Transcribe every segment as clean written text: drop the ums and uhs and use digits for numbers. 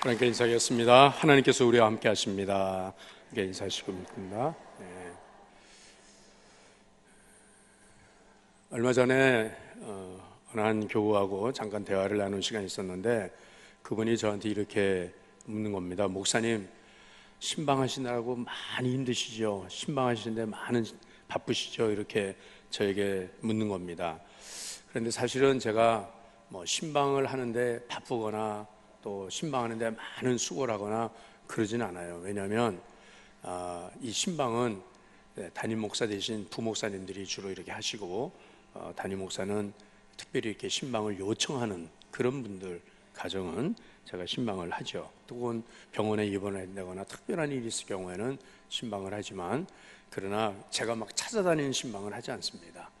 하나님께 인사하겠습니다. 하나님께서 우리와 함께 하십니다. 함께 인사하시고 믿습니다. 얼마 전에 어느 한 교우하고 잠깐 대화를 나눈 시간이 있었는데 그분이 저한테 이렇게 묻는 겁니다. 목사님, 신방하시느라고 많이 힘드시죠? 신방하시는데 많은 바쁘시죠? 이렇게 저에게 묻는 겁니다. 그런데 사실은 제가 신방을 하는데 바쁘거나 또 신방하는데 많은 수고를 하거나 그러진 않아요. 왜냐하면 이 신방은 담임 목사 대신 부목사님들이 주로 이렇게 하시고 담임 목사는 특별히 이렇게 신방을 요청하는 그런 분들 가정은 제가 신방을 하죠. 혹은 병원에 입원해야 된다거나 특별한 일이 있을 경우에는 신방을 하지만 그러나 제가 막 찾아다니는 신방을 하지 않습니다.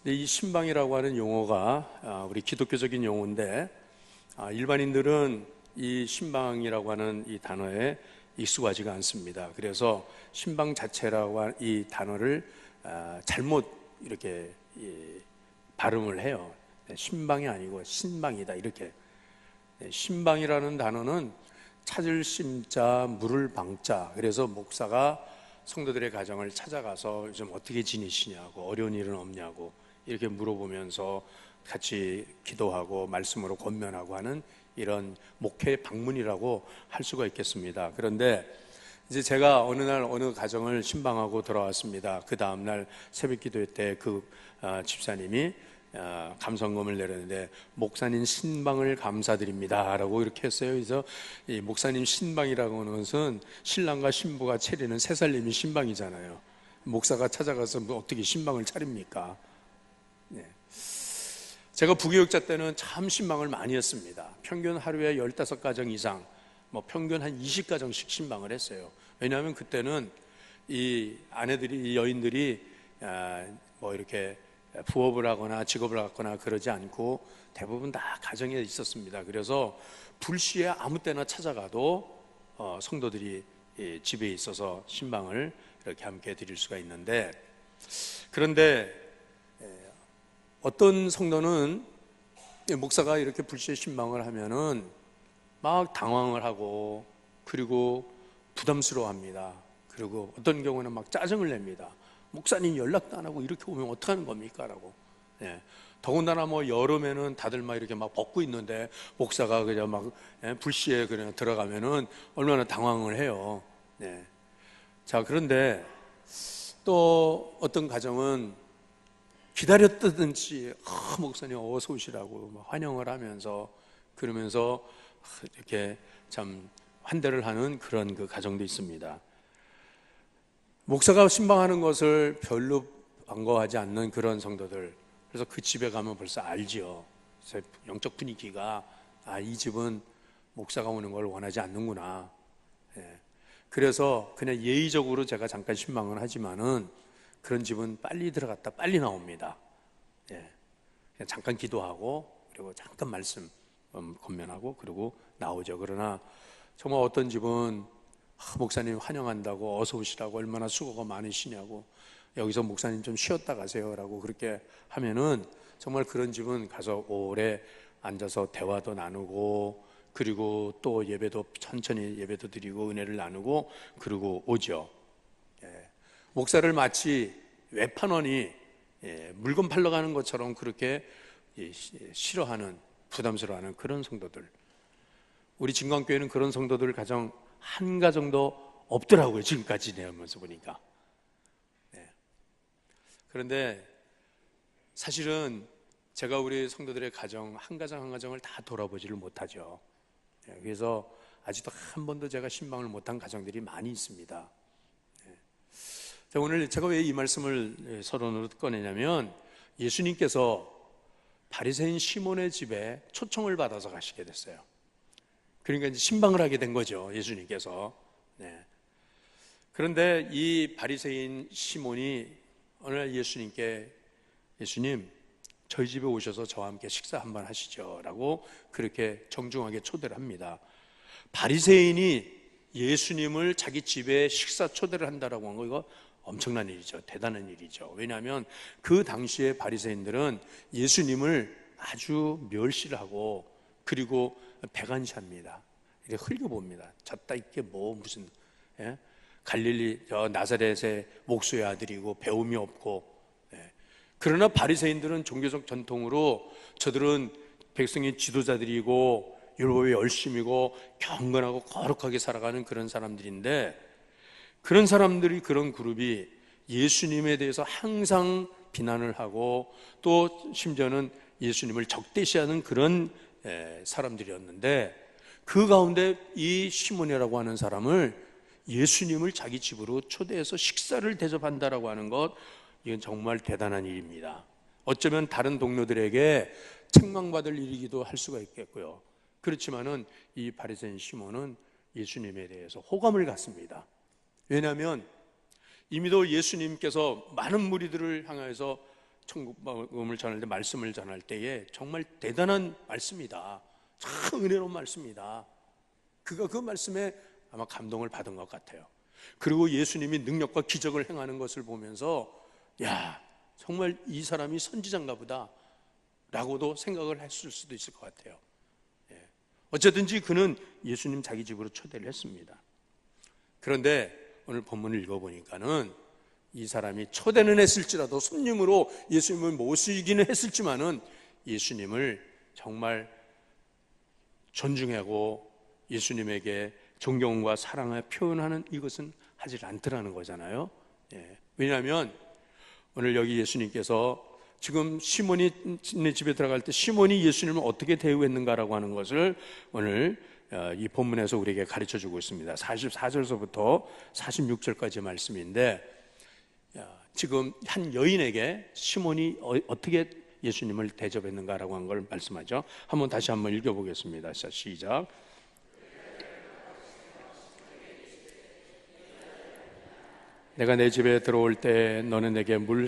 근데 이 신방이라고 하는 용어가 우리 기독교적인 용어인데 일반인들은 이 신방이라고 하는 이 단어에 익숙하지가 않습니다. 그래서 신방 자체라고 하는 이 단어를 잘못 이렇게 발음을 해요. 신방이 아니고 신방이다 이렇게. 신방이라는 단어는 찾을 심자 물을 방자. 그래서 목사가 성도들의 가정을 찾아가서 요즘 어떻게 지내시냐고, 어려운 일은 없냐고 이렇게 물어보면서 같이 기도하고 말씀으로 권면하고 하는 이런 목회 방문이라고 할 수가 있겠습니다. 그런데 이제 제가 어느 날 어느 가정을 신방하고 돌아왔습니다. 그 다음날 새벽 기도회 때 그 집사님이 감성금을 내렸는데 목사님 신방을 감사드립니다 라고 이렇게 했어요. 그래서 이 목사님 신방이라고 하는 것은 신랑과 신부가 차리는 새살림이 신방이잖아요. 목사가 찾아가서 어떻게 신방을 차립니까? 제가 부교육자 때는 참 신방을 많이 했습니다. 평균 하루에 15가정 이상, 평균 한 20가정씩 신방을 했어요. 왜냐하면 그때는 이 아내들이, 이 여인들이 이렇게 부업을 하거나 직업을 갖거나 그러지 않고 대부분 다 가정에 있었습니다. 그래서 불시에 아무 때나 찾아가도 성도들이 집에 있어서 신방을 이렇게 함께 드릴 수가 있는데, 그런데 어떤 성도는 목사가 이렇게 불시에 신방을 하면은 막 당황을 하고 그리고 부담스러워합니다. 그리고 어떤 경우는 막 짜증을 냅니다. 목사님 연락도 안 하고 이렇게 오면 어떡하는 겁니까? 라고. 더군다나 여름에는 다들 막 이렇게 막 벗고 있는데 목사가 그냥 막 불시에 그냥 들어가면은 얼마나 당황을 해요. 자, 그런데 또 어떤 가정은 기다렸다든지 목사님 어서 오시라고 막 환영을 하면서 그러면서 이렇게 참 환대를 하는 그런 그 가정도 있습니다. 목사가 신방하는 것을 별로 반가워하지 않는 그런 성도들, 그래서 그 집에 가면 벌써 알지요. 영적 분위기가 이 집은 목사가 오는 걸 원하지 않는구나. 그래서 그냥 예의적으로 제가 잠깐 신방을 하지만은 그런 집은 빨리 들어갔다 빨리 나옵니다. 그냥 잠깐 기도하고 그리고 잠깐 말씀 권면하고 그리고 나오죠. 그러나 정말 어떤 집은 목사님 환영한다고 어서 오시라고 얼마나 수고가 많으시냐고 여기서 목사님 좀 쉬었다 가세요 라고 그렇게 하면은 정말 그런 집은 가서 오래 앉아서 대화도 나누고 그리고 또 예배도 천천히 예배도 드리고 은혜를 나누고 그러고 오죠. 목사를 마치 외판원이 물건 팔러 가는 것처럼 그렇게 싫어하는, 부담스러워하는 그런 성도들. 우리 진광교회는 그런 성도들 가정 한 가정도 없더라고요. 지금까지 내면서 보니까. 그런데 사실은 제가 우리 성도들의 가정 한 가정 한 가정을 다 돌아보지를 못하죠. 그래서 아직도 한 번도 제가 신방을 못한 가정들이 많이 있습니다. 자, 오늘 제가 왜 이 말씀을 서론으로 꺼내냐면 예수님께서 바리새인 시몬의 집에 초청을 받아서 가시게 됐어요. 그러니까 이제 신방을 하게 된 거죠, 예수님께서. 그런데 이 바리새인 시몬이 어느 날 예수님께 예수님 저희 집에 오셔서 저와 함께 식사 한번 하시죠 라고 그렇게 정중하게 초대를 합니다. 바리새인이 예수님을 자기 집에 식사 초대를 한다라고 한 거 이거 엄청난 일이죠. 대단한 일이죠. 왜냐하면 그 당시에 바리새인들은 예수님을 아주 멸시를 하고 그리고 배관시합니다. 흘겨봅니다. 졌다 이게 뭐 무슨, 예? 갈릴리 저 나사렛의 목수의 아들이고 배움이 없고, 예. 그러나 바리새인들은 종교적 전통으로 저들은 백성의 지도자들이고 율법에 열심이고 경건하고 거룩하게 살아가는 그런 사람들인데, 그런 사람들이, 그런 그룹이 예수님에 대해서 항상 비난을 하고 또 심지어는 예수님을 적대시하는 그런 사람들이었는데, 그 가운데 이 시몬이라고 하는 사람을 예수님을 자기 집으로 초대해서 식사를 대접한다라고 하는 것, 이건 정말 대단한 일입니다. 어쩌면 다른 동료들에게 책망받을 일이기도 할 수가 있겠고요. 그렇지만은 이 바리새인 시몬은 예수님에 대해서 호감을 갖습니다. 왜냐하면 이미도 예수님께서 많은 무리들을 향해서 천국복음을 전할 때, 말씀을 전할 때에 정말 대단한 말씀이다, 참 은혜로운 말씀이다, 그가 그 말씀에 아마 감동을 받은 것 같아요. 그리고 예수님이 능력과 기적을 행하는 것을 보면서 야, 정말 이 사람이 선지자인가 보다 라고도 생각을 했을 수도 있을 것 같아요. 어쨌든지 그는 예수님 자기 집으로 초대를 했습니다. 그런데 오늘 본문을 읽어보니까는 이 사람이 초대는 했을지라도 손님으로 예수님을 모시기는 했을지만은 예수님을 정말 존중하고 예수님에게 존경과 사랑을 표현하는 이것은 하질 않더라는 거잖아요. 왜냐하면 오늘 여기 예수님께서 지금 시몬이 집에 들어갈 때 시몬이 예수님을 어떻게 대우했는가라고 하는 것을 오늘 이 본문에서 우리에게 가르쳐 주고 있습니다. 44절서부터 46절까지 말씀인데, 지금 한 여인에게 시몬이 어떻게 예수님을 대접했는가라고 하는 걸 말씀하죠. 다시 한번 읽어보겠습니다. 자, 시작. 내가 내 집에 들어올 때 너는 내게 물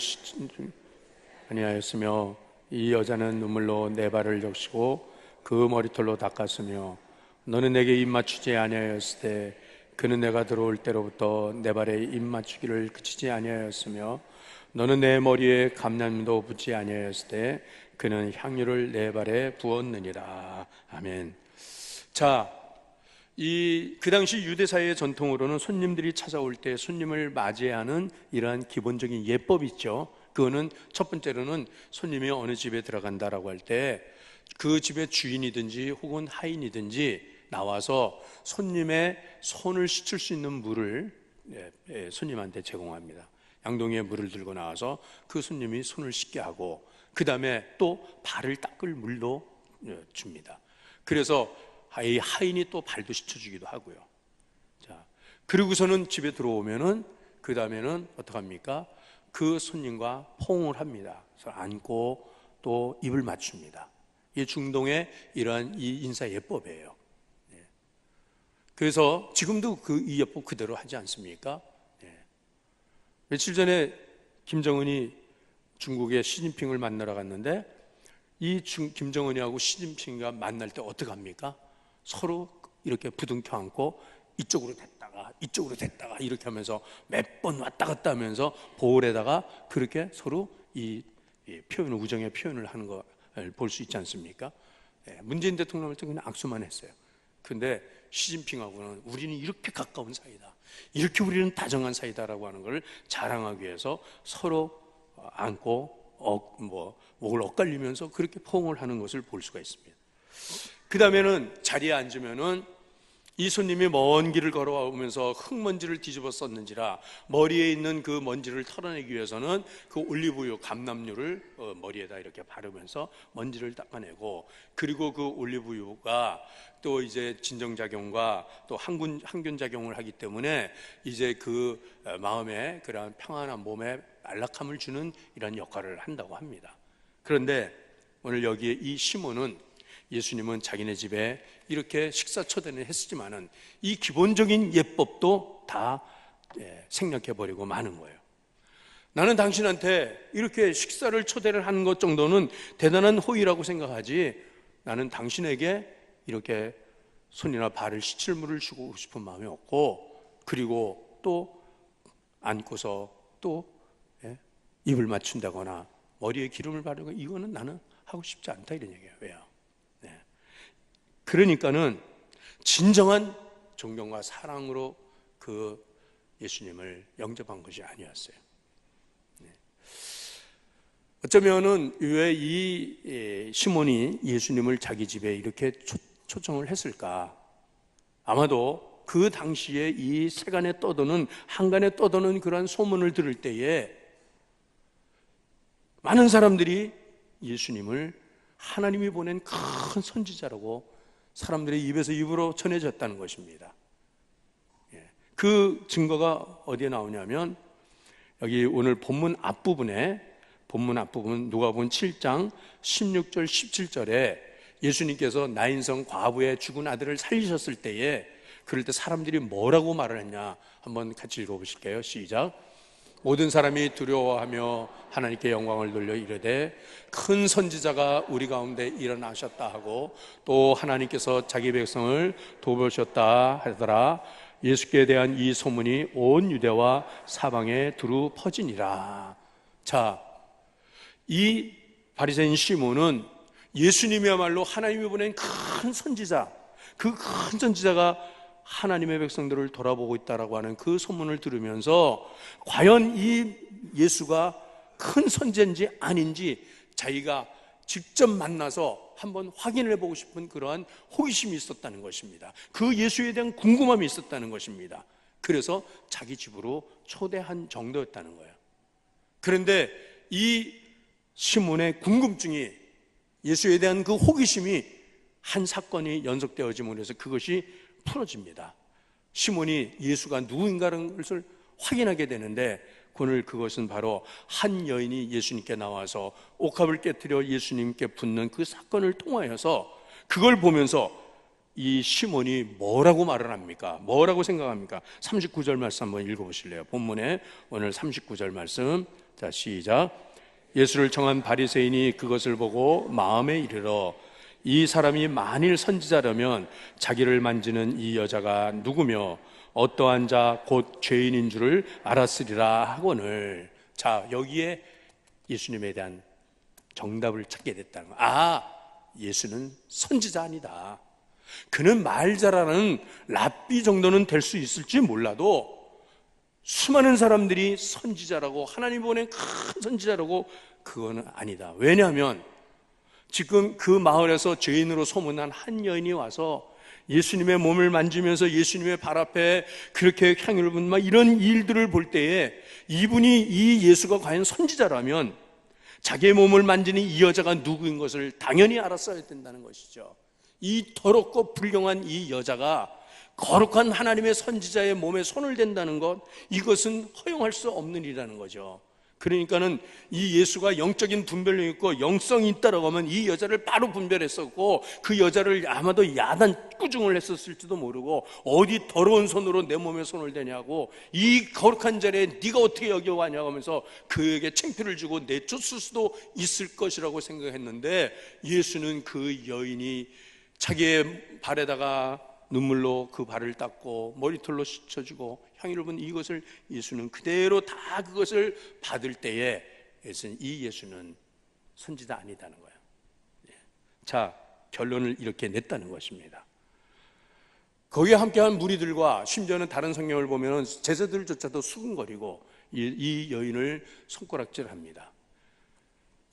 아니하였으며 이 여자는 눈물로 내 발을 적시고 그 머리털로 닦았으며 너는 내게 입 맞추지 아니하였을 때 그는 내가 들어올 때로부터 내 발에 입 맞추기를 그치지 아니하였으며 너는 내 머리에 감람도 붓지 아니하였을 때 그는 향유를 내 발에 부었느니라. 아멘. 자, 그 당시 유대사회의 전통으로는 손님들이 찾아올 때 손님을 맞이하는 이러한 기본적인 예법이 있죠. 그거는 첫 번째로는 손님이 어느 집에 들어간다라고 할 때 그 집의 주인이든지 혹은 하인이든지 나와서 손님의 손을 씻을 수 있는 물을 손님한테 제공합니다. 양동이에 물을 들고 나와서 그 손님이 손을 씻게 하고, 그 다음에 또 발을 닦을 물도 줍니다. 그래서 이 하인이 또 발도 씻어주기도 하고요. 자, 그리고서는 집에 들어오면은 그 다음에는 어떡합니까? 그 손님과 포옹을 합니다. 그래서 안고 또 입을 맞춥니다. 이게 중동의 이러한 이 인사 예법이에요. 그래서 지금도 이 예법 그대로 하지 않습니까? 며칠 전에 김정은이 중국의 시진핑을 만나러 갔는데 김정은이하고 시진핑이 만날 때 어떻게 합니까? 서로 이렇게 부둥켜 안고 이쪽으로 됐다가 이렇게 하면서 몇 번 왔다 갔다 하면서 볼에다가 그렇게 서로 이 우정의 표현을 하는 걸 볼 수 있지 않습니까? 문재인 대통령을 때 그냥 악수만 했어요. 근데 시진핑하고는 우리는 이렇게 가까운 사이다, 이렇게 우리는 다정한 사이다라고 하는 걸 자랑하기 위해서 서로 안고 목을 엇갈리면서 그렇게 포옹을 하는 것을 볼 수가 있습니다. 그 다음에는 자리에 앉으면은 이 손님이 먼 길을 걸어오면서 흙먼지를 뒤집어 썼는지라 머리에 있는 그 먼지를 털어내기 위해서는 그 올리브유, 감람유를 머리에다 이렇게 바르면서 먼지를 닦아내고, 그리고 그 올리브유가 또 이제 진정작용과 또 항균작용을 하기 때문에 이제 그 마음에 그런 평안한 몸에 안락함을 주는 이런 역할을 한다고 합니다. 그런데 오늘 여기에 이 시몬은, 예수님은 자기네 집에 이렇게 식사 초대는 했지만은 이 기본적인 예법도 다 생략해버리고 마는 거예요. 나는 당신한테 이렇게 식사를 초대를 하는 것 정도는 대단한 호의라고 생각하지, 나는 당신에게 이렇게 손이나 발을 씻을 물을 주고 싶은 마음이 없고, 그리고 또 안고서 또 입을 맞춘다거나 머리에 기름을 바르고, 이거는 나는 하고 싶지 않다, 이런 얘기예요. 왜요? 그러니까는 진정한 존경과 사랑으로 그 예수님을 영접한 것이 아니었어요. 어쩌면은 왜 이 시몬이 예수님을 자기 집에 이렇게 초청을 했을까? 아마도 그 당시에 이 세간에 떠도는, 한간에 떠도는 그러한 소문을 들을 때에 많은 사람들이 예수님을 하나님이 보낸 큰 선지자라고 사람들의 입에서 입으로 전해졌다는 것입니다. 그 증거가 어디에 나오냐면 여기 오늘 본문 앞부분 누가복음 7장 16절 17절에 예수님께서 나인성 과부의 죽은 아들을 살리셨을 때에 그럴 때 사람들이 뭐라고 말을 했냐 한번 같이 읽어보실게요. 시작. 모든 사람이 두려워하며 하나님께 영광을 돌려 이르되 큰 선지자가 우리 가운데 일어나셨다 하고 또 하나님께서 자기 백성을 돌보셨다 하더라. 예수께 대한 이 소문이 온 유대와 사방에 두루 퍼지니라. 자, 이 바리새인 시몬은 예수님이야말로 하나님이 보낸 큰 선지자, 그 큰 선지자가 하나님의 백성들을 돌아보고 있다라고 하는 그 소문을 들으면서 과연 이 예수가 큰 선지자인지 아닌지 자기가 직접 만나서 한번 확인해 보고 싶은 그러한 호기심이 있었다는 것입니다. 그 예수에 대한 궁금함이 있었다는 것입니다. 그래서 자기 집으로 초대한 정도였다는 거예요. 그런데 이 시몬의 궁금증이, 예수에 대한 그 호기심이 한 사건이 연속되어짐으로 해서 그것이 풀어집니다. 시몬이 예수가 누구인가라는 것을 확인하게 되는데 오늘 그것은 바로 한 여인이 예수님께 나와서 옥합을 깨뜨려 예수님께 붓는 그 사건을 통하여서 그걸 보면서 이 시몬이 뭐라고 말을 합니까? 뭐라고 생각합니까? 39절 말씀 한번 읽어보실래요? 본문에 오늘 39절 말씀. 자, 시작. 예수를 청한 바리새인이 그것을 보고 마음에 이르러 이 사람이 만일 선지자라면 자기를 만지는 이 여자가 누구며 어떠한 자 곧 죄인인 줄을 알았으리라 하거늘. 자, 여기에 예수님에 대한 정답을 찾게 됐다는 거예요. 아, 예수는 선지자 아니다. 그는 말 잘하는 랍비 정도는 될 수 있을지 몰라도 수많은 사람들이 선지자라고, 하나님 보낸 큰 선지자라고, 그거는 아니다. 왜냐하면 지금 그 마을에서 죄인으로 소문난 한 여인이 와서 예수님의 몸을 만지면서 예수님의 발 앞에 그렇게 향유를 붓는 이런 일들을 볼 때에 이분이, 이 예수가 과연 선지자라면 자기의 몸을 만지는 이 여자가 누구인 것을 당연히 알았어야 된다는 것이죠. 이 더럽고 불경한 이 여자가 거룩한 하나님의 선지자의 몸에 손을 댄다는 것, 이것은 허용할 수 없는 일이라는 거죠. 그러니까는 이 예수가 영적인 분별력이 있고 영성이 있다라고 하면 이 여자를 바로 분별했었고 그 여자를 아마도 야단 꾸중을 했었을지도 모르고 어디 더러운 손으로 내 몸에 손을 대냐고, 이 거룩한 자리에 네가 어떻게 여기 왔냐고 하면서 그에게 창피를 주고 내쫓을 수도 있을 것이라고 생각했는데 예수는 그 여인이 자기의 발에다가 눈물로 그 발을 닦고 머리털로 씻어주고 향유를 붓는 이것을 예수는 그대로 다 그것을 받을 때에 이 예수는 선지자 아니다는 거예요. 자, 결론을 이렇게 냈다는 것입니다. 거기에 함께한 무리들과 심지어는 다른 성경을 보면 제자들조차도 수근거리고 이 여인을 손가락질합니다.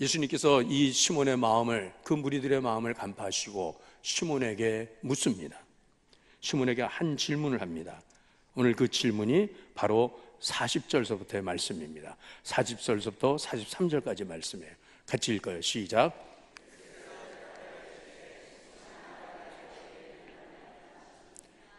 예수님께서 이 시몬의 마음을, 그 무리들의 마음을 간파하시고 시몬에게 묻습니다. 시몬에게 한 질문을 합니다. 오늘 그 질문이 바로 40절서부터의 말씀입니다. 40절서부터 43절까지 말씀이에요. 같이 읽어요. 시작.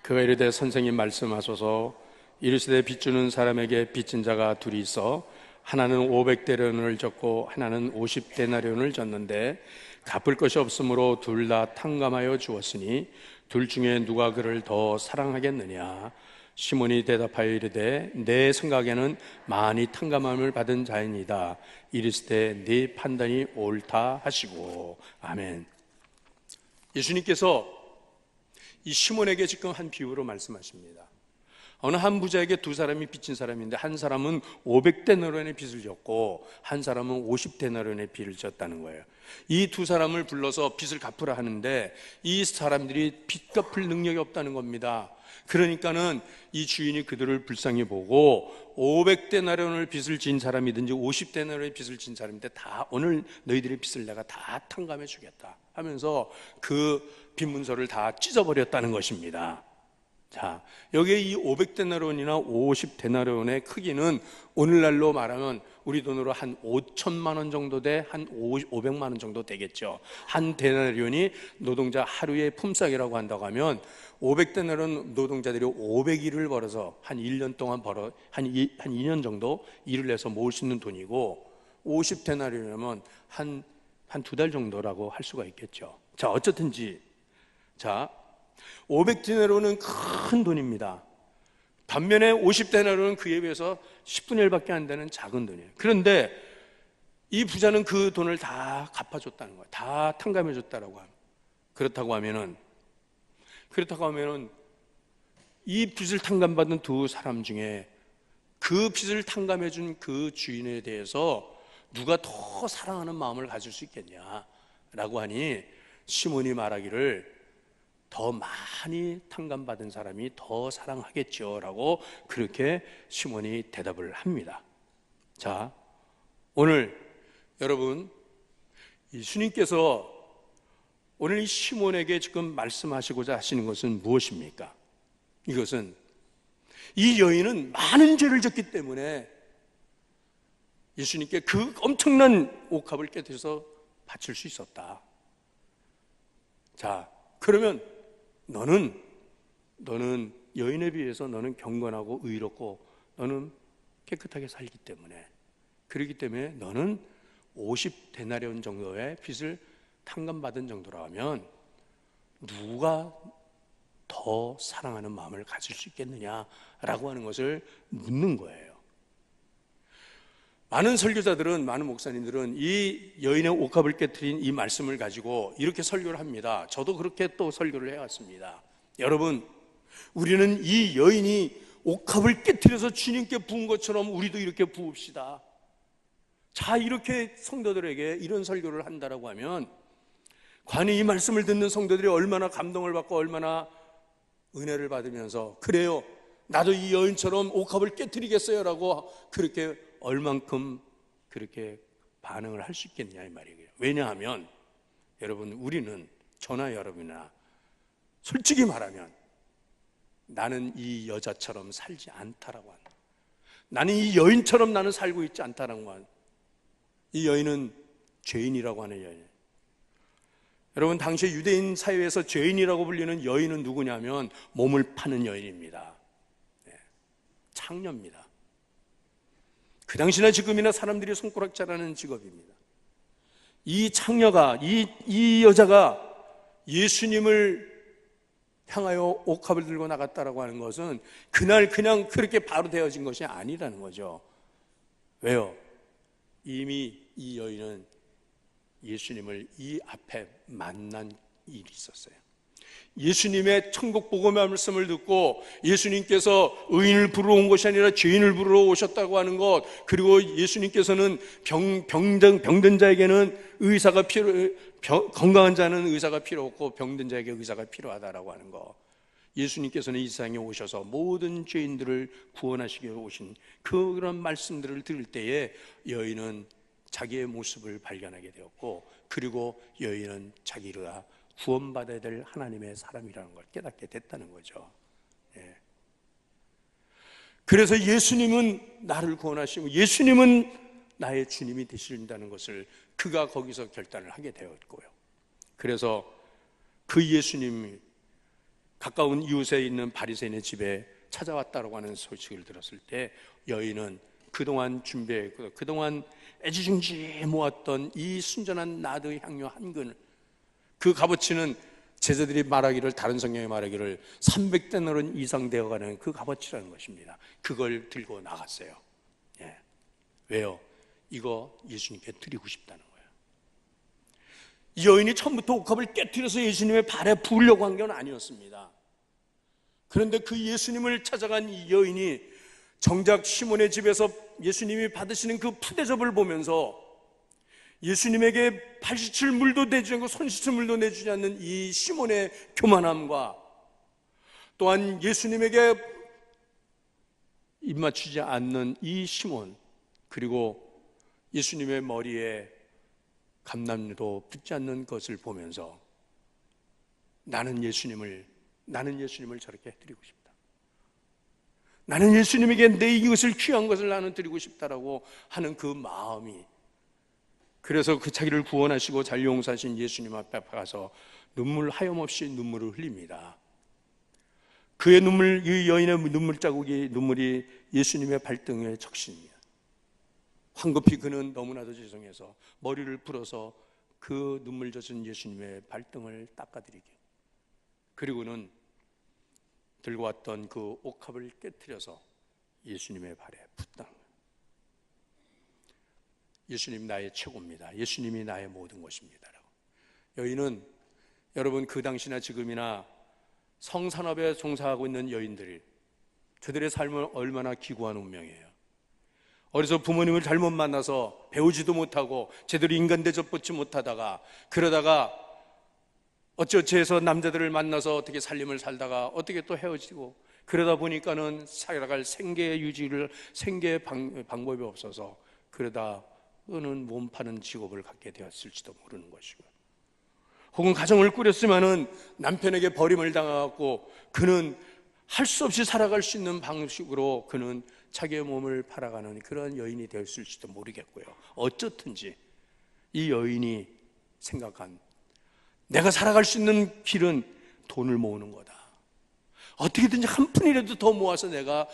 그가 이르되 선생님 말씀하소서. 이르시되 빚주는 사람에게 빚진 자가 둘이 있어 하나는 500데나리온을 졌고 하나는 50데나리온을 졌는데 갚을 것이 없으므로 둘 다 탕감하여 주었으니 둘 중에 누가 그를 더 사랑하겠느냐. 시몬이 대답하여 이르되 내 생각에는 많이 탕감함을 받은 자이니이다. 이르시되 네 판단이 옳다 하시고. 아멘. 예수님께서 이 시몬에게 지금 한 비유로 말씀하십니다. 어느 한 부자에게 두 사람이 빚진 사람인데 한 사람은 500데나리온의 빚을 졌고 한 사람은 50데나리온의 빚을 졌다는 거예요. 이 두 사람을 불러서 빚을 갚으라 하는데 이 사람들이 빚 갚을 능력이 없다는 겁니다. 그러니까는 이 주인이 그들을 불쌍히 보고 500데나리온을 빚을 진 사람이든지 50데나리온의 빚을 진 사람인데 다 오늘 너희들의 빚을 내가 다 탕감해 주겠다 하면서 그 빚문서를 다 찢어버렸다는 것입니다. 자, 여기에 이 500데나리온이나 50데나리온의 크기는 오늘날로 말하면 우리 돈으로 한 5천만 원 정도 돼, 한 500만 원 정도 되겠죠. 한 데나리온이 노동자 하루의 품삯이라고 한다고 하면 500데나리온 노동자들이 500일을 벌어서 한 1년 동안 한 2년 정도 일을 해서 모을 수 있는 돈이고 50데나리온이면 한 두 달 정도라고 할 수가 있겠죠. 자, 어쨌든지 자, 500데나리온은 큰 돈입니다. 반면에 50데나리온은 그에 비해서 10분의 1밖에 안 되는 작은 돈이에요. 그런데 이 부자는 그 돈을 다 갚아줬다는 거예요. 다 탕감해줬다라고 합니다. 그렇다고 하면은 이 빚을 탕감받은 두 사람 중에 그 빚을 탕감해준 그 주인에 대해서 누가 더 사랑하는 마음을 가질 수 있겠냐라고 하니 시몬이 말하기를 더 많이 탕감받은 사람이 더 사랑하겠죠 라고 그렇게 시몬이 대답을 합니다. 자, 오늘 여러분 예수님께서 오늘 이 시몬에게 지금 말씀하시고자 하시는 것은 무엇입니까? 이것은 이 여인은 많은 죄를 졌기 때문에 예수님께 그 엄청난 옥합을 깨뜨려서 바칠 수 있었다. 자, 그러면 너는 여인에 비해서 너는 경건하고 의롭고 너는 깨끗하게 살기 때문에, 그렇기 때문에 너는 50데나리온 정도의 빚을 탕감받은 정도라 하면 누가 더 사랑하는 마음을 가질 수 있겠느냐라고 하는 것을 묻는 거예요. 많은 설교자들은, 많은 목사님들은 이 여인의 옥합을 깨트린 이 말씀을 가지고 이렇게 설교를 합니다. 저도 그렇게 또 설교를 해왔습니다. 여러분, 우리는 이 여인이 옥합을 깨트려서 주님께 부은 것처럼 우리도 이렇게 부읍시다. 자, 이렇게 성도들에게 이런 설교를 한다라고 하면 과연 이 말씀을 듣는 성도들이 얼마나 감동을 받고 얼마나 은혜를 받으면서 그래요, 나도 이 여인처럼 옥합을 깨트리겠어요 라고 그렇게 얼만큼 그렇게 반응을 할 수 있겠냐 이 말이에요. 왜냐하면 여러분, 우리는, 저나 여러분이나 솔직히 말하면 나는 이 여자처럼 살지 않다라고 한다. 나는 이 여인처럼 나는 살고 있지 않다라고 한다. 이 여인은 죄인이라고 하는 여인. 여러분, 당시 유대인 사회에서 죄인이라고 불리는 여인은 누구냐면 몸을 파는 여인입니다. 창녀입니다. 그 당시나 지금이나 사람들이 손가락질하는 직업입니다. 이 창녀가, 이 여자가 예수님을 향하여 옥합을 들고 나갔다라고 하는 것은 그날 그냥 그렇게 바로 되어진 것이 아니라는 거죠. 왜요? 이미 이 여인은 예수님을 이 앞에 만난 일이 있었어요. 예수님의 천국 복음의 말씀을 듣고 예수님께서 의인을 부르러 온 것이 아니라 죄인을 부르러 오셨다고 하는 것, 그리고 예수님께서는 병든 자에게는 의사가 건강한 자는 의사가 필요 없고 병든 자에게 의사가 필요하다라고 하는 것, 예수님께서는 이 세상에 오셔서 모든 죄인들을 구원하시기 위해 오신 그런 말씀들을 들을 때에 여인은 자기의 모습을 발견하게 되었고, 그리고 여인은 자기가 구원받아야 될 하나님의 사람이라는 걸 깨닫게 됐다는 거죠. 그래서 예수님은 나를 구원하시고 예수님은 나의 주님이 되신다는 것을 그가 거기서 결단을 하게 되었고요. 그래서 그 예수님이 가까운 이웃에 있는 바리새인의 집에 찾아왔다고 하는 소식을 들었을 때 여인은 그동안 준비했고 그동안 애지중지 모았던 이 순전한 나드 향료 한 근을, 그 값어치는 제자들이 말하기를, 다른 성경에 말하기를 300데나리온 이상 되어가는 그 값어치라는 것입니다. 그걸 들고 나갔어요. 왜요? 이거 예수님께 드리고 싶다는 거예요. 이 여인이 처음부터 옥합을 깨트려서 예수님의 발에 부으려고 한 건 아니었습니다. 그런데 그 예수님을 찾아간 이 여인이 정작 시몬의 집에서 예수님이 받으시는 그 푸대접을 보면서 예수님에게 발 씻을 물도 내주지 않고 손 씻을 물도 내주지 않는 이 시몬의 교만함과 또한 예수님에게 입맞추지 않는 이 시몬, 그리고 예수님의 머리에 감람류도 붙지 않는 것을 보면서 나는 예수님을 저렇게 드리고 싶다. 나는 예수님에게 내 이것을 귀한 것을 나는 드리고 싶다라고 하는 그 마음이, 그래서 그 자기를 구원하시고 자유용서하신 예수님 앞에 가서 눈물 하염없이 눈물을 흘립니다. 그의 눈물, 이 여인의 눈물 자국이, 눈물이 예수님의 발등에 적십니다. 황급히 그는 너무나도 죄송해서 머리를 풀어서 그 눈물 젖은 예수님의 발등을 닦아드리게, 그리고는 들고 왔던 그 옥합을 깨트려서 예수님의 발에 붓다. 예수님 나의 최고입니다. 예수님이 나의 모든 것입니다. 여인은, 여러분, 그 당시나 지금이나 성산업에 종사하고 있는 여인들이, 그들의 삶은 얼마나 기구한 운명이에요. 어려서 부모님을 잘못 만나서 배우지도 못하고 제대로 인간 대접 받지 못하다가, 그러다가 어찌어찌해서 남자들을 만나서 어떻게 살림을 살다가 어떻게 또 헤어지고, 그러다 보니까는 살아갈 생계의 방법이 없어서 그러다는 몸 파는 직업을 갖게 되었을지도 모르는 것이고, 혹은 가정을 꾸렸지만은 남편에게 버림을 당하고 그는 할 수 없이 살아갈 수 있는 방식으로 그는 자기의 몸을 팔아가는 그런 여인이 되었을지도 모르겠고요. 어쨌든지 이 여인이 생각한, 내가 살아갈 수 있는 길은 돈을 모으는 거다. 어떻게든지 한 푼이라도 더 모아서 내가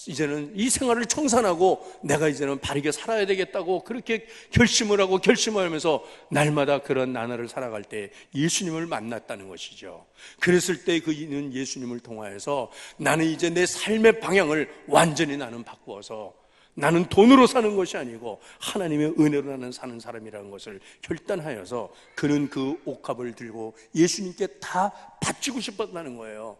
이제는 이 생활을 청산하고 내가 이제는 바르게 살아야 되겠다고 그렇게 결심을 하고 결심하면서 날마다 그런 나날을 살아갈 때 예수님을 만났다는 것이죠. 그랬을 때 그는 예수님을 통하여서 나는 이제 내 삶의 방향을 완전히 나는 바꾸어서 나는 돈으로 사는 것이 아니고 하나님의 은혜로 나는 사는 사람이라는 것을 결단하여서 그는 그 옥합을 들고 예수님께 다 바치고 싶었다는 거예요.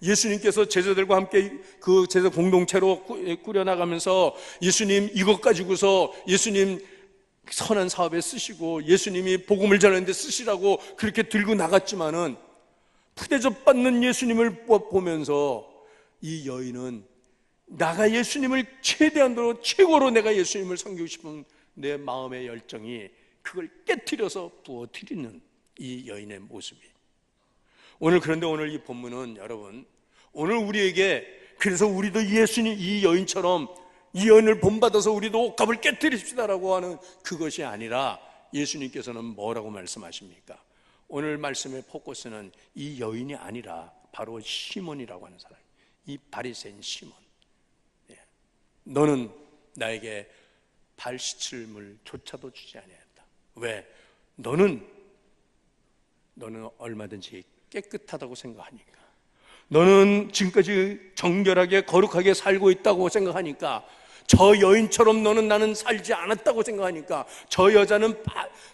예수님께서 제자들과 함께 그 제자 공동체로 꾸려나가면서 예수님 이것 가지고서 예수님 선한 사업에 쓰시고 예수님이 복음을 전하는데 쓰시라고 그렇게 들고 나갔지만은 푸대접 받는 예수님을 보면서 이 여인은 나가 예수님을 최대한으로 최고로 내가 예수님을 섬기고 싶은 내 마음의 열정이 그걸 깨트려서 부어뜨리는 이 여인의 모습이, 그런데 오늘 이 본문은 여러분, 오늘 우리에게, 그래서 우리도 예수님 이 여인처럼 이 여인을 본받아서 우리도 옥합을 깨트립시다라고 하는 그것이 아니라 예수님께서는 뭐라고 말씀하십니까? 오늘 말씀의 포커스는 이 여인이 아니라 바로 시몬이라고 하는 사람, 이 바리새인 시몬. 너는 나에게 발 씻을 물조차도 주지 아니했다. 왜? 너는 얼마든지 깨끗하다고 생각하니까, 너는 지금까지 정결하게 거룩하게 살고 있다고 생각하니까, 저 여인처럼 나는 살지 않았다고 생각하니까, 저 여자는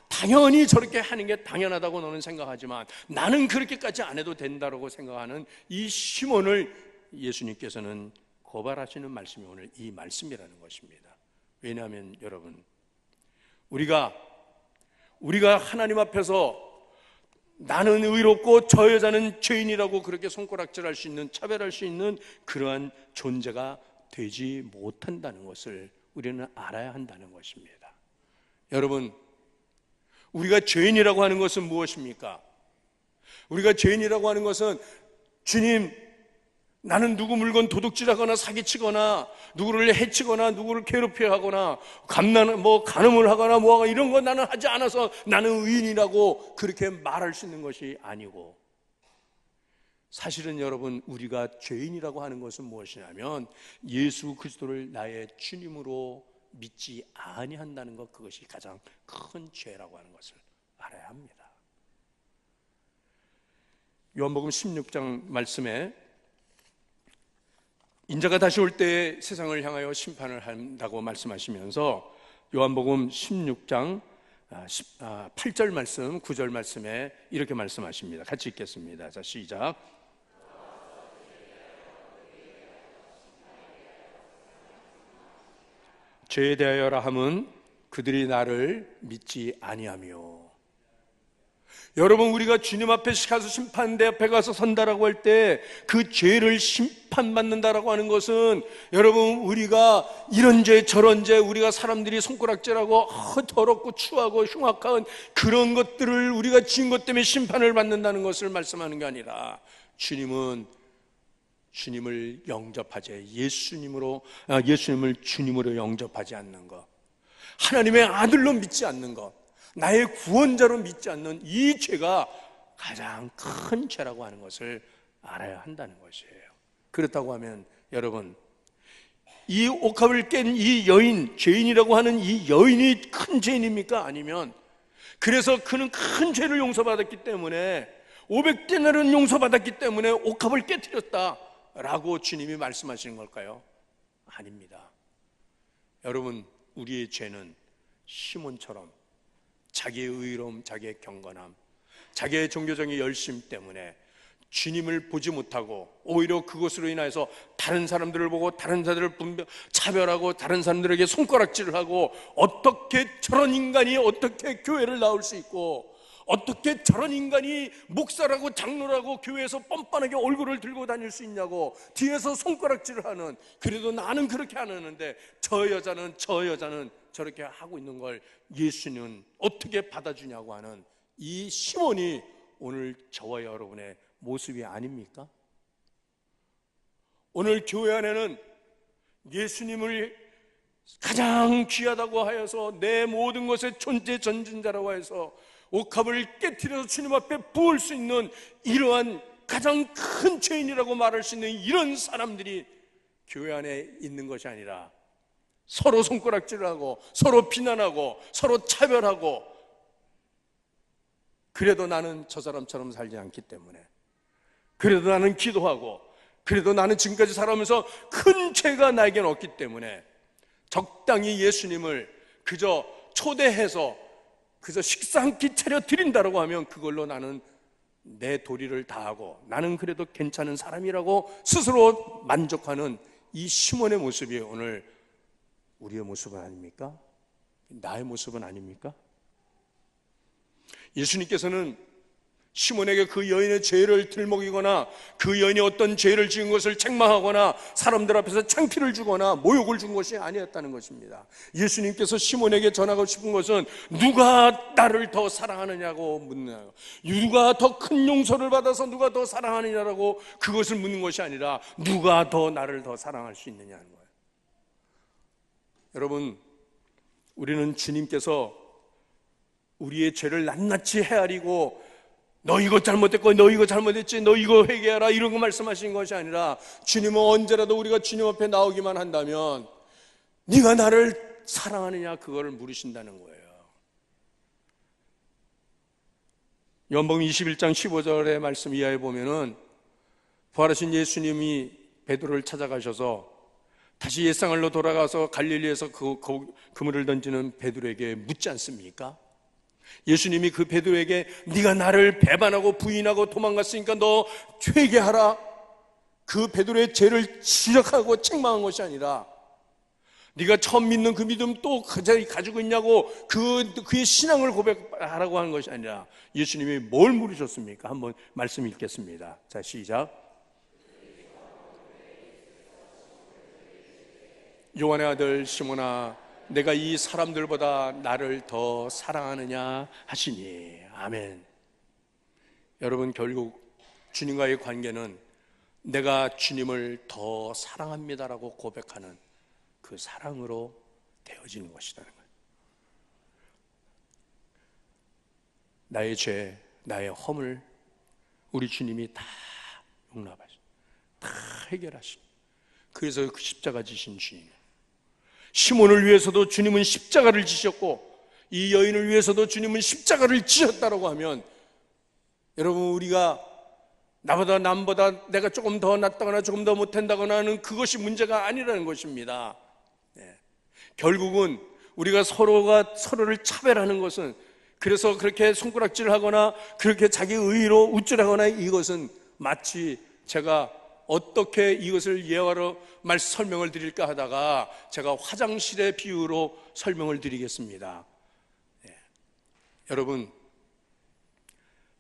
당연히 저렇게 하는 게 당연하다고 너는 생각하지만 나는 그렇게까지 안 해도 된다고 생각하는 이 시몬을 예수님께서는 고발하시는 말씀이 오늘 이 말씀이라는 것입니다. 왜냐하면 여러분, 우리가 하나님 앞에서 나는 의롭고 저 여자는 죄인이라고 그렇게 손가락질할 수 있는, 차별할 수 있는 그러한 존재가 되지 못한다는 것을 우리는 알아야 한다는 것입니다. 여러분, 우리가 죄인이라고 하는 것은 무엇입니까? 우리가 죄인이라고 하는 것은, 주님, 나는 누구 물건 도둑질하거나 사기치거나 누구를 해치거나 누구를 괴롭혀 하거나 간음을 하거나 이런 거 나는 하지 않아서 나는 의인이라고 그렇게 말할 수 있는 것이 아니고, 사실은 여러분, 우리가 죄인이라고 하는 것은 무엇이냐면 예수 그리스도를 나의 주님으로 믿지 아니한다는 것, 그것이 가장 큰 죄라고 하는 것을 알아야 합니다. 요한복음 16장 말씀에 인자가 다시 올 때 세상을 향하여 심판을 한다고 말씀하시면서 요한복음 16장 8절 말씀, 9절 말씀에 이렇게 말씀하십니다. 같이 읽겠습니다. 자, 시작. 죄에 대하여라 함은 그들이 나를 믿지 아니하며. 여러분, 우리가 주님 앞에 가서 심판대 앞에 가서 선다라고 할 때 그 죄를 심판받는다라고 하는 것은, 여러분, 우리가 이런 죄 저런 죄, 우리가 사람들이 손가락질하고 더럽고 추하고 흉악한 그런 것들을 우리가 지은 것 때문에 심판을 받는다는 것을 말씀하는 게 아니라, 주님을 영접하지, 예수님을 주님으로 영접하지 않는 것, 하나님의 아들로 믿지 않는 것, 나의 구원자로 믿지 않는 이 죄가 가장 큰 죄라고 하는 것을 알아야 한다는 것이에요. 그렇다고 하면 여러분, 이 옥합을 깬 이 여인, 죄인이라고 하는 이 여인이 큰 죄인입니까? 아니면 그래서 그는 큰 죄를 용서받았기 때문에 500데나리온 용서받았기 때문에 옥합을 깨뜨렸다라고 주님이 말씀하시는 걸까요? 아닙니다. 여러분, 우리의 죄는 시몬처럼 자기의 의로움, 자기의 경건함, 자기의 종교적인 열심 때문에 주님을 보지 못하고 오히려 그것으로 인해서 다른 사람들을 보고 다른 사람들을 차별하고 다른 사람들에게 손가락질을 하고, 어떻게 저런 인간이 어떻게 교회를 나올 수 있고, 어떻게 저런 인간이 목사라고 장로라고 교회에서 뻔뻔하게 얼굴을 들고 다닐 수 있냐고 뒤에서 손가락질을 하는, 그래도 나는 그렇게 안 하는데 저 여자는 저렇게 하고 있는 걸 예수는 어떻게 받아주냐고 하는 이 시몬이 오늘 저와 여러분의 모습이 아닙니까? 오늘 교회 안에는 예수님을 가장 귀하다고 하여서 내 모든 것의 존재 전진자라고 해서 옥합을 깨트려서 주님 앞에 부을 수 있는 이러한 가장 큰 죄인이라고 말할 수 있는 이런 사람들이 교회 안에 있는 것이 아니라 서로 손가락질을 하고 서로 비난하고 서로 차별하고, 그래도 나는 저 사람처럼 살지 않기 때문에, 그래도 나는 기도하고, 그래도 나는 지금까지 살아오면서 큰 죄가 나에게는 없기 때문에 적당히 예수님을 그저 초대해서 그저 식사 한 끼 차려 드린다라고 하면 그걸로 나는 내 도리를 다하고 나는 그래도 괜찮은 사람이라고 스스로 만족하는 이 시몬의 모습이 오늘 우리의 모습은 아닙니까? 나의 모습은 아닙니까? 예수님께서는 시몬에게 그 여인의 죄를 들먹이거나 그 여인이 어떤 죄를 지은 것을 책망하거나 사람들 앞에서 창피를 주거나 모욕을 준 것이 아니었다는 것입니다. 예수님께서 시몬에게 전하고 싶은 것은 누가 나를 더 사랑하느냐고 묻나요? 누가 더 큰 용서를 받아서 누가 더 사랑하느냐라고 그것을 묻는 것이 아니라 누가 더 나를 더 사랑할 수 있느냐는 거예요. 여러분, 우리는 주님께서 우리의 죄를 낱낱이 헤아리고 너 이거 잘못했고 너 이거 잘못했지 너 이거 회개하라 이런 거 말씀하신 것이 아니라, 주님은 언제라도 우리가 주님 앞에 나오기만 한다면 네가 나를 사랑하느냐 그거를 물으신다는 거예요. 요한복음 21장 15절의 말씀 이하에 보면은 부활하신 예수님이 베드로를 찾아가셔서 다시 옛생활로 돌아가서 갈릴리에서 그물을 던지는 베드로에게 묻지 않습니까? 예수님이 그 베드로에게 네가 나를 배반하고 부인하고 도망갔으니까 너 회개하라, 그 베드로의 죄를 지적하고 책망한 것이 아니라 네가 처음 믿는 그 믿음 또 가지고 있냐고 그의 신앙을 고백하라고 하는 것이 아니라 예수님이 뭘 물으셨습니까? 한번 말씀 읽겠습니다. 자, 시작. 요한의 아들 시몬아, 내가 이 사람들보다 나를 더 사랑하느냐 하시니. 아멘. 여러분, 결국 주님과의 관계는 내가 주님을 더 사랑합니다라고 고백하는 그 사랑으로 되어지는 것이라는 거예요. 나의 죄, 나의 허물 우리 주님이 다 용납하시고 다 해결하시고, 그래서 그 십자가 지신 주님, 시몬을 위해서도 주님은 십자가를 지셨고 이 여인을 위해서도 주님은 십자가를 지셨다라고 하면, 여러분, 우리가 남보다 내가 조금 더 낫다거나 조금 더 못한다거나 하는 그것이 문제가 아니라는 것입니다. 결국은 우리가 서로가 서로를 차별하는 것은, 그래서 그렇게 손가락질을 하거나 그렇게 자기 의의로 우쭐하거나, 이것은 마치 제가 어떻게 이것을 예화로 설명을 드릴까 하다가 제가 화장실의 비유로 설명을 드리겠습니다. 여러분,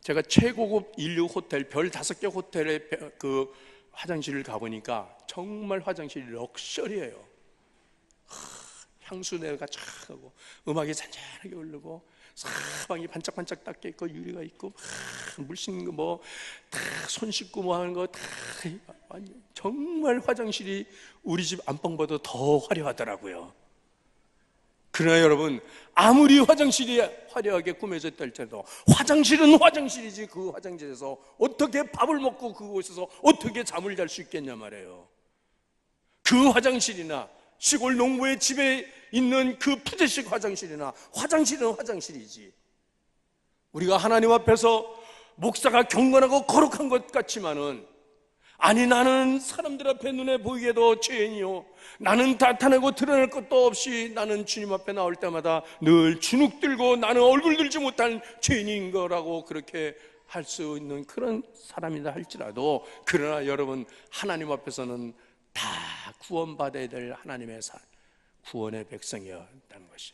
제가 최고급 인류 호텔, 별 5개 호텔의 그 화장실을 가보니까 정말 화장실이 럭셔리해요. 향수 내가 쫙 하고 음악이 잔잔하게 흐르고 사방이 반짝반짝 닦여 있고 유리가 있고 물 씻는 거 뭐 다 손 씻고 뭐 하는 거 다 정말 화장실이 우리 집 안방보다 더 화려하더라고요. 그러나 여러분, 아무리 화장실이 화려하게 꾸며졌다 할지라도 화장실은 화장실이지, 그 화장실에서 어떻게 밥을 먹고 그곳에서 어떻게 잠을 잘 수 있겠냐 말이에요. 그 화장실이나 시골 농부의 집에 있는 그 푸대식 화장실이나 화장실은 화장실이지. 우리가 하나님 앞에서 목사가 경건하고 거룩한 것 같지만은, 아니 나는 사람들 앞에 눈에 보이게도 죄인이요, 나는 나타내고 드러낼 것도 없이 나는 주님 앞에 나올 때마다 늘 주눅 들고 나는 얼굴 들지 못한 죄인인 거라고 그렇게 할 수 있는 그런 사람이다 할지라도, 그러나 여러분, 하나님 앞에서는 다 구원받아야 될 하나님의 구원의 백성이었다는 것이.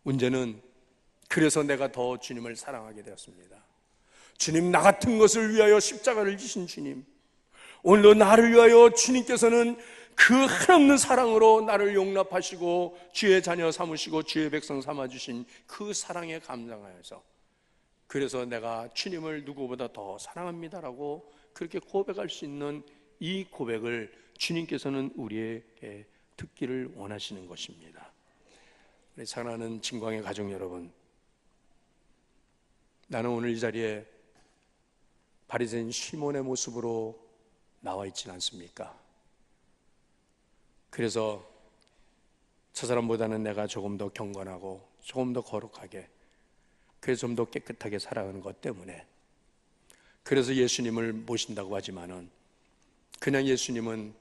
문제는, 그래서 내가 더 주님을 사랑하게 되었습니다. 주님, 나 같은 것을 위하여 십자가를 지신 주님, 오늘도 나를 위하여 주님께서는 그 한없는 사랑으로 나를 용납하시고 주의 자녀 삼으시고 주의 백성 삼아주신 그 사랑에 감사하여서, 그래서 내가 주님을 누구보다 더 사랑합니다라고 그렇게 고백할 수 있는 이 고백을 주님께서는 우리에게 듣기를 원하시는 것입니다. 우리 사랑하는 진광의 가족 여러분, 나는 오늘 이 자리에 바리새인 시몬의 모습으로 나와 있지는 않습니까? 그래서 저 사람보다는 내가 조금 더 경건하고 조금 더 거룩하게, 그래서 좀 더 깨끗하게 살아가는 것 때문에, 그래서 예수님을 모신다고 하지만은 그냥 예수님은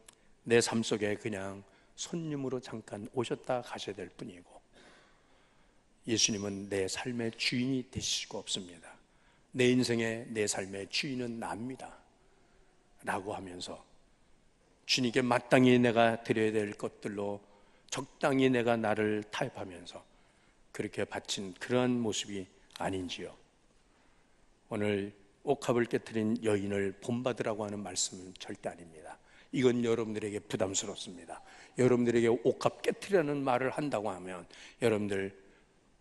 내 삶 속에 그냥 손님으로 잠깐 오셨다 가셔야 될 뿐이고, 예수님은 내 삶의 주인이 되실 수가 없습니다. 내 인생의, 내 삶의 주인은 납니다 라고 하면서 주님께 마땅히 내가 드려야 될 것들로 적당히 내가 나를 타협하면서 그렇게 바친 그러한 모습이 아닌지요. 오늘 옥합을 깨트린 여인을 본받으라고 하는 말씀은 절대 아닙니다. 이건 여러분들에게 부담스럽습니다. 여러분들에게 옥합 깨트리라는 말을 한다고 하면 여러분들,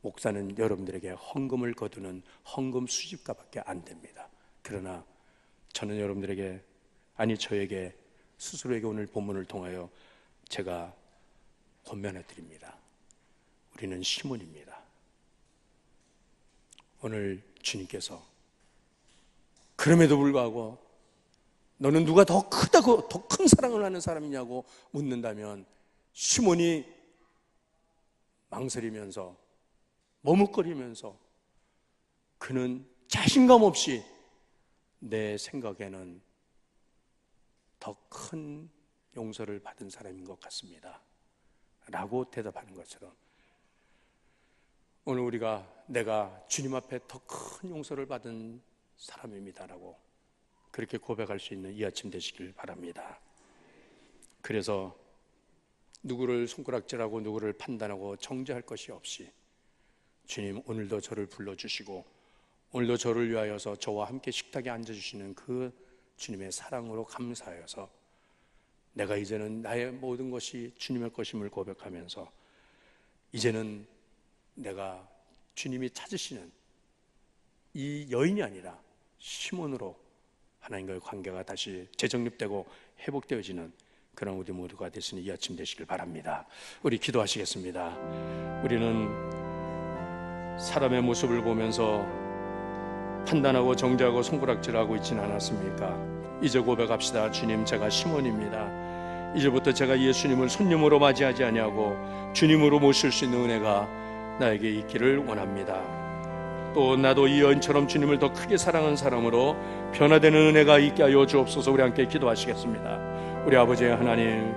목사는 여러분들에게 헌금을 거두는 헌금 수집가밖에 안 됩니다. 그러나 저는 여러분들에게, 아니 저에게 스스로에게 오늘 본문을 통하여 제가 권면해 드립니다. 우리는 시몬입니다. 오늘 주님께서 그럼에도 불구하고 너는 누가 더 크다고, 더 큰 사랑을 하는 사람이냐고 묻는다면, 시몬이 망설이면서 머뭇거리면서 그는 자신감 없이 내 생각에는 더 큰 용서를 받은 사람인 것 같습니다 라고 대답하는 것처럼, 오늘 우리가 내가 주님 앞에 더 큰 용서를 받은 사람입니다라고 그렇게 고백할 수 있는 이 아침 되시길 바랍니다. 그래서 누구를 손가락질하고 누구를 판단하고 정죄할 것이 없이, 주님 오늘도 저를 불러주시고 오늘도 저를 위하여서 저와 함께 식탁에 앉아주시는 그 주님의 사랑으로 감사하여서 내가 이제는 나의 모든 것이 주님의 것임을 고백하면서, 이제는 내가 주님이 찾으시는 이 여인이 아니라 시몬으로 하나님과의 관계가 다시 재정립되고 회복되어지는 그런 우리 모두가 되시는 이 아침 되시길 바랍니다. 우리 기도하시겠습니다. 우리는 사람의 모습을 보면서 판단하고 정죄하고 손가락질하고 있지는 않았습니까? 이제 고백합시다. 주님, 제가 시몬입니다. 이제부터 제가 예수님을 손님으로 맞이하지 아니하고 주님으로 모실 수 있는 은혜가 나에게 있기를 원합니다. 또 나도 이 여인처럼 주님을 더 크게 사랑하는 사람으로 변화되는 은혜가 있게 하여 주옵소서. 우리 함께 기도하시겠습니다. 우리 아버지 하나님,